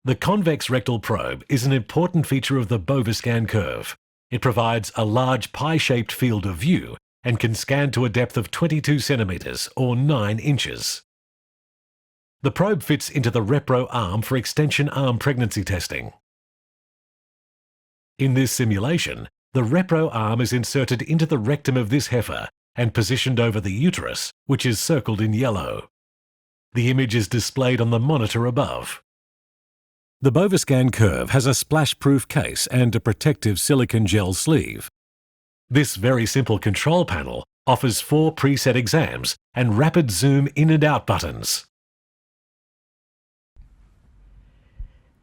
The convex rectal probe is an important feature of the ReproScan curve. It provides a large pie-shaped field of view and can scan to a depth of 22 centimetres or 9 inches. The probe fits into the Repro arm for extension arm pregnancy testing. In this simulation, the Repro arm is inserted into the rectum of this heifer and positioned over the uterus, which is circled in yellow. The image is displayed on the monitor above. The ReproScan curve has a splash-proof case and a protective silicone gel sleeve. This very simple control panel offers 4 preset exams and rapid zoom in and out buttons.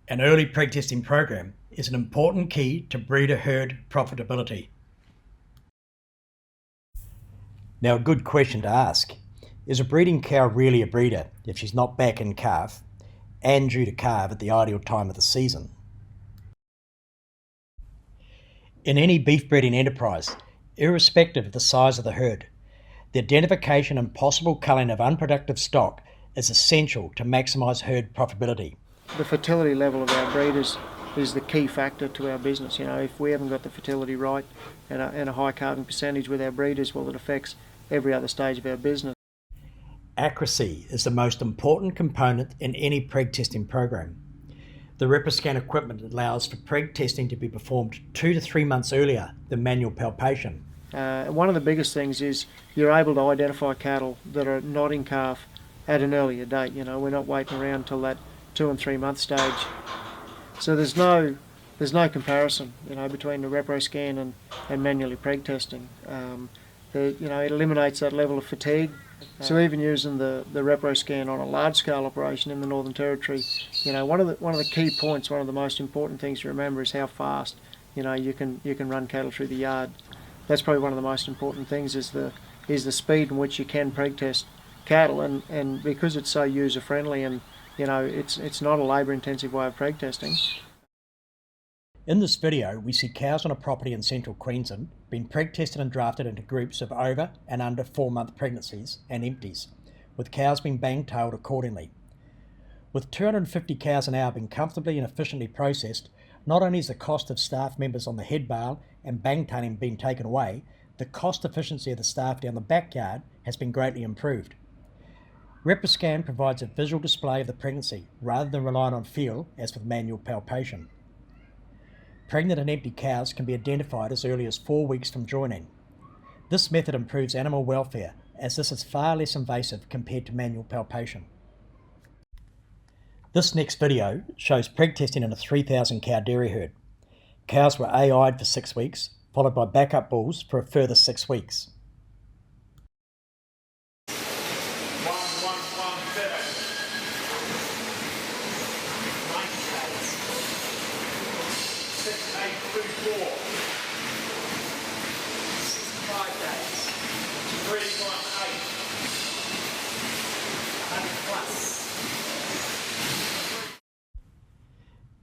An early preg testing program is an important key to breeder herd profitability. Now, a good question to ask: is a breeding cow really a breeder if she's not back in calf and due to calve at the ideal time of the season? In any beef breeding enterprise, irrespective of the size of the herd, the identification and possible culling of unproductive stock is essential to maximise herd profitability. The fertility level of our breeders is the key factor to our business. You know, if we haven't got the fertility right and a high calving percentage with our breeders, well, it affects every other stage of our business. Accuracy is the most important component in any preg testing program. The ReproScan equipment allows for preg testing to be performed 2 to 3 months earlier than manual palpation. One of the biggest things is you're able to identify cattle that are not in calf at an earlier date. You know, we're not waiting around till that 2 and 3 month stage. So there's no comparison, you know, between the ReproScan and manually preg testing. You know, it eliminates that level of fatigue. So even using the ReproScan on a large scale operation in the Northern Territory, you know, one of the key points, one of the most important things to remember is how fast, you know, you can run cattle through the yard. That's probably one of the most important things is the speed in which you can preg test cattle, and because it's so user friendly and, you know, it's not a labour intensive way of preg testing. In this video, we see cows on a property in central Queensland being preg tested and drafted into groups of over and under 4-month pregnancies and empties, with cows being bang-tailed accordingly. With 250 cows an hour being comfortably and efficiently processed, not only is the cost of staff members on the head bale and bang-tailing being taken away, the cost efficiency of the staff down the backyard has been greatly improved. ReproScan provides a visual display of the pregnancy rather than relying on feel as with manual palpation. Pregnant and empty cows can be identified as early as 4 weeks from joining. This method improves animal welfare, as this is far less invasive compared to manual palpation. This next video shows preg testing in a 3,000 cow dairy herd. Cows were AI'd for 6 weeks, followed by backup bulls for a further 6 weeks.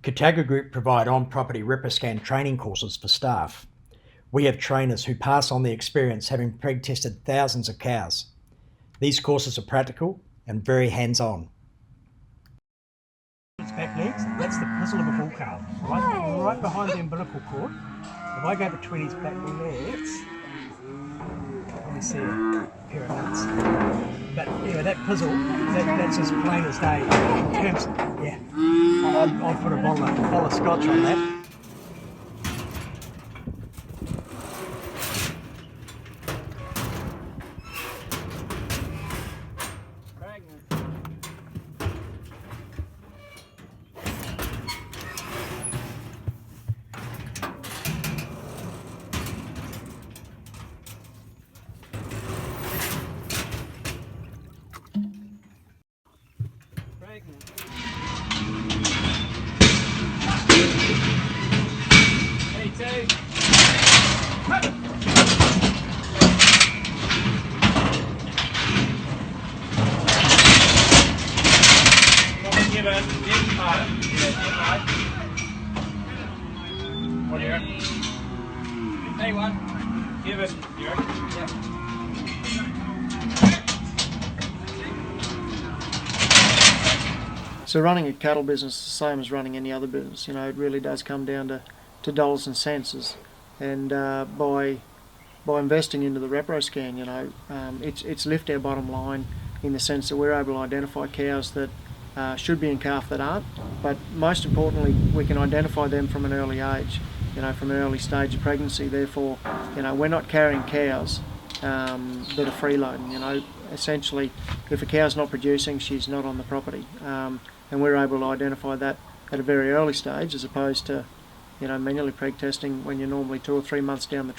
Cataga Group provide on-property ReproScan training courses for staff. We have trainers who pass on the experience having preg tested thousands of cows. These courses are practical and very hands-on. Its back legs, that's the pizzle of a bull calf, right behind the umbilical cord. If I go between his back legs, let me see a pair of nuts. But anyway, that pizzle, that's as plain as day. In terms, yeah, I'd put a bottle of scotch on that. What do you reckon? Hey, one. Give it. You reckon? Yeah. So running a cattle business is the same as running any other business. You know, it really does come down to dollars and cents. And by investing into the ReproScan, you know, it's lift our bottom line in the sense that we're able to identify cows that should be in calf that aren't. But most importantly, we can identify them from an early age, you know, from an early stage of pregnancy. Therefore, you know, we're not carrying cows that are freeloading. You know, essentially, if a cow's not producing, she's not on the property. And we're able to identify that at a very early stage, as opposed to, you know, manually preg testing when you're normally 2 or 3 months down the